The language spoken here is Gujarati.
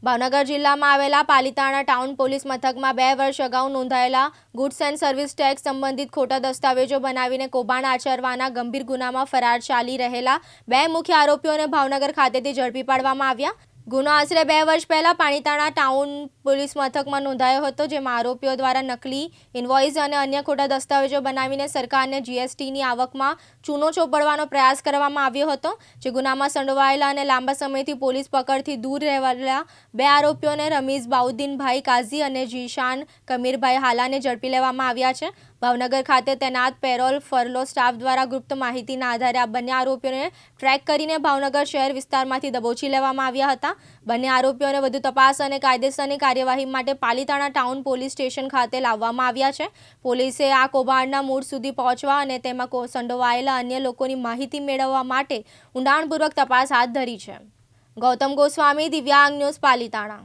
ભાવનગર જિલ્લામાં આવેલા પાલિતાણા ટાઉન પોલીસ મથકમાં 2 વર્ષ અગાઉ નોંધાયેલા ગુડ્સ એન્ડ સર્વિસ ટેક્સ સંબંધિત ખોટા દસ્તાવેજો બનાવીને કૌભાંડ આચરવાના ગંભીર ગુનામાં ફરાર ચાલી રહેલા 2 મુખ્ય આરોપીઓને ભાવનગર ખાતેથી ઝડપી પાડવામાં આવ્યા। ગુનો આશરે 2 વર્ષ પહેલા પાલિતાણા ટાઉન પોલીસ મથકમાં નોંધાયો હતો, જેમાં આરોપીઓ દ્વારા નકલી ઇનવોઇસ અને અન્ય ખોટા દસ્તાવેજો બનાવીને સરકારને જીએસટીની આવકમાં ચૂનો ચોપડવાનો પ્રયાસ કરવામાં આવ્યો હતો। જે ગુનામાં સંડોવાયેલા અને લાંબા સમયથી પોલીસ પકડથી દૂર રહેલા 2 આરોપીઓને રમીઝ બાઉદ્દીનભાઈ કાઝી અને જીશાન કમીરભાઈ હાલાને ઝડપી લેવામાં આવ્યા છે। ભાવનગર ખાતે તૈનાત પેરોલ ફરલો સ્ટાફ દ્વારા ગુપ્ત માહિતીના આધારે આ બંને આરોપીઓને ટ્રેક કરીને ભાવનગર શહેર વિસ્તારમાંથી દબોચી લેવામાં આવ્યા હતા। બંને આરોપીઓને વધુ તપાસ અને કાયદેસરની કાર્યવાહી માટે પાલિતાણા ટાઉન પોલીસ સ્ટેશન ખાતે લાવવામાં આવ્યા છે। પોલીસે આ કૌભાંડના મૂળ સુધી પહોંચવા અને તેમાં સંડોવાયેલા અન્ય લોકોની માહિતી મેળવવા માટે ઊંડાણપૂર્વક તપાસ હાથ ધરી છે। ગૌતમ ગોસ્વામી, દિવ્યાંગ ન્યૂઝ, પાલિતાણા।